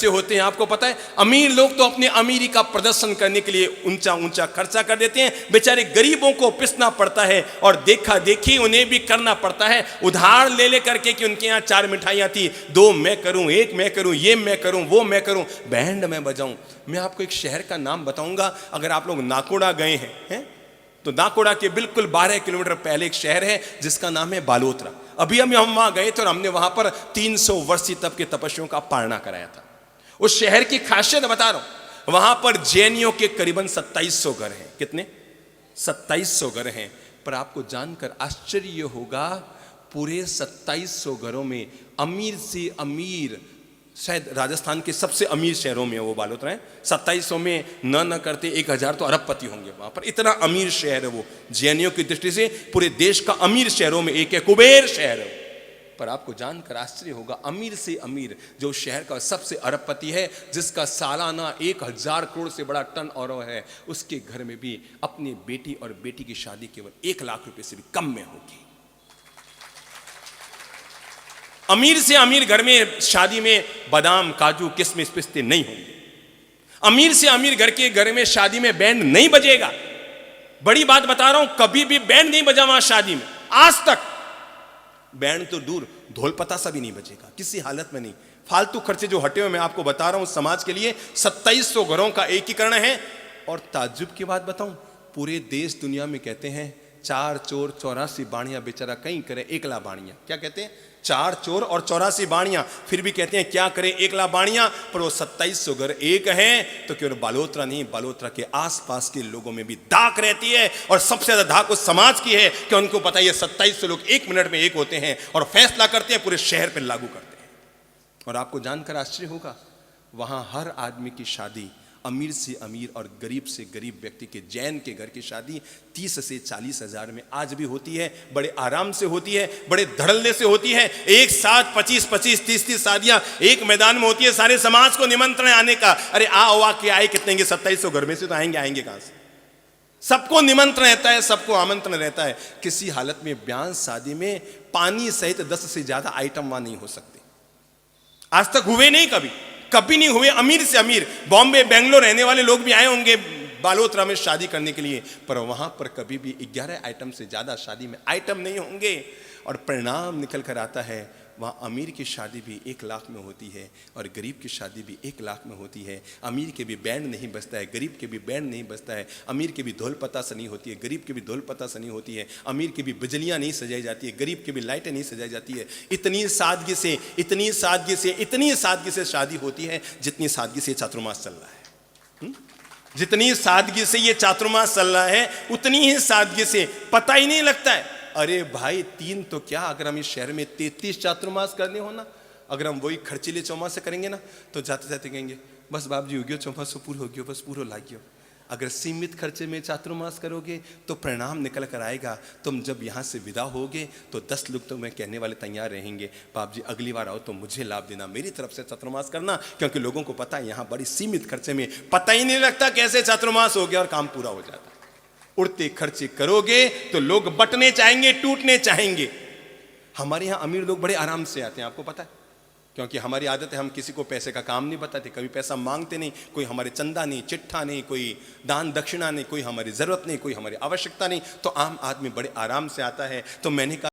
से होते हैं। आपको पता है, अमीर लोग तो अपने अमीरी का प्रदर्शन करने के लिए ऊंचा ऊंचा खर्चा कर देते हैं। बेचारे गरीबों को पिसना पड़ता है और देखा देखी उन्हें भी करना पड़ता है, उधार ले ले करके कि उनके यहाँ 4 मिठाइयाँ थी, 2 मैं करूँ, 1 मैं करूँ, ये मैं करूँ, वो मैं करूँ, बैंड मैं बजाऊँ। मैं आपको एक शहर का नाम बताऊंगा। अगर आप लोग नाकोड़ा गए हैं तो नाकोड़ा के बिल्कुल 12 किलोमीटर पहले एक शहर है जिसका नाम है बालोतरा। अभी हम वहां गए थे और हमने वहां पर 300 वर्षीय तप के तपस्वियों का पारणा कराया था। उस शहर की खासियत बता रहा हूं, वहां पर जैनियों के करीबन 2700 घर हैं। कितने? 2700 घर हैं। पर आपको जानकर आश्चर्य होगा, पूरे 2700 घरों में अमीर से अमीर, शायद राजस्थान के सबसे अमीर शहरों में वो बालोतरा है, 2700 में न करते 1000 तो अरबपति होंगे वहां पर। इतना अमीर शहर है वो, जैनियों की दृष्टि से पूरे देश का अमीर शहरों में एक है, कुबेर शहर है। पर आपको जानकर आश्चर्य होगा, अमीर से अमीर जो शहर का सबसे अरबपति है, जिसका सालाना 1000 करोड़ से बड़ा टर्न ओवर है, उसके घर में भी अपनी बेटी और बेटी की शादी केवल 1 लाख रुपए से भी कम में होगी। अमीर से अमीर घर में शादी में बादाम, काजू, किशमिश, पिस्ते नहीं होंगे। अमीर से अमीर घर में शादी में बैंड नहीं बजेगा। बड़ी बात बता रहा हूं, कभी भी बैंड नहीं बजा वहां शादी में, आज तक। बैंड तो दूर, ढोल पतासा भी नहीं बजेगा, किसी हालत में नहीं। फालतू खर्चे जो हटे हुए मैं आपको बता रहा हूं समाज के लिए। 2700 घरों का एकीकरण है। और ताज्जुब की बात बताऊं, पूरे देश दुनिया में कहते हैं 4 चोर 84 बाणियां, बेचारा कहीं करे 1 लाख बाणियां। क्या कहते हैं? 4 चोर और 84 बाणियां, फिर भी कहते हैं क्या करें 1 लाख बाणियां। पर वो 2700 घर एक हैं तो केवल बालोतरा नहीं, बालोतरा के आसपास के लोगों में भी धाक रहती है। और सबसे ज्यादा धाक उस समाज की है कि उनको पता है ये 2700 लोग 1 मिनट में एक होते हैं और फैसला करते हैं, पूरे शहर पर लागू करते हैं। और आपको जानकर आश्चर्य होगा, वहां हर आदमी की शादी, अमीर से अमीर और गरीब से गरीब व्यक्ति के, जैन के घर की शादी 30 से 40 हजार में आज भी होती है। बड़े आराम से होती है, बड़े धड़ल्ले से होती है। एक साथ 25-25, 30-30 शादियां एक मैदान में होती है। सारे समाज को निमंत्रण आने का। अरे आ के आए कितने? 2700 घर में से तो आएंगे कहां से? सबको निमंत्रण रहता है, सबको आमंत्रण रहता है। किसी हालत में ब्याह शादी में पानी सहित 10 से ज्यादा आइटम वहां नहीं हो सकते। आज तक हुए नहीं, कभी नहीं हुए। अमीर से अमीर, बॉम्बे, बेंगलोर रहने वाले लोग भी आए होंगे बालोतरा में शादी करने के लिए, पर वहां पर कभी भी 11 आइटम से ज्यादा शादी में आइटम नहीं होंगे। और परिणाम निकल कर आता है, वहाँ अमीर की शादी भी 1 लाख में होती है और गरीब की शादी भी 1 लाख में होती है। अमीर के भी बैंड नहीं बजता है, गरीब के भी बैंड नहीं बजता है। अमीर के भी ढोल पतासा नहीं होती है, गरीब के भी ढोल पतासा नहीं होती है। अमीर की भी बिजलियाँ नहीं सजाई जाती है, गरीब की भी लाइटें नहीं सजाई जाती है। इतनी सादगी से, इतनी सादगी से, इतनी सादगी से शादी होती है जितनी सादगी से चातुर्मास चल रहा है। जितनी सादगी से ये चातुर्मास चल रहा है, उतनी ही सादगी से पता ही नहीं लगता है। अरे भाई 3 तो क्या, अगर हम इस शहर में 33 चातुर्मास करने हो ना, अगर हम वही खर्चीले चौमास से करेंगे ना, तो जाते जाते कहेंगे बस बाप जी हो गयो, चौमास पूरा हो गयो, बस पूरा लागियो। अगर सीमित खर्चे में चातुर्मास करोगे तो परिणाम निकल कर आएगा। तुम जब यहाँ से विदा होगे तो 10 लोग तो मैं कहने वाले तैयार रहेंगे, बाप जी अगली बार आओ तो मुझे लाभ देना, मेरी तरफ से चातुर्मास करना, क्योंकि लोगों को पता है यहाँ बड़ी सीमित खर्चे में पता ही नहीं लगता कैसे चातुर्मास हो गया और काम पूरा हो जाता। उड़ते खर्चे करोगे तो लोग बटने चाहेंगे, टूटने चाहेंगे। हमारे यहाँ अमीर लोग बड़े आराम से आते हैं, आपको पता है, क्योंकि हमारी आदत है हम किसी को पैसे का काम नहीं बताते, कभी पैसा मांगते नहीं, कोई हमारे चंदा नहीं, चिट्ठा नहीं, कोई दान दक्षिणा नहीं, कोई हमारी जरूरत नहीं, कोई हमारी आवश्यकता नहीं, तो आम आदमी बड़े आराम से आता है। तो मैंने कहा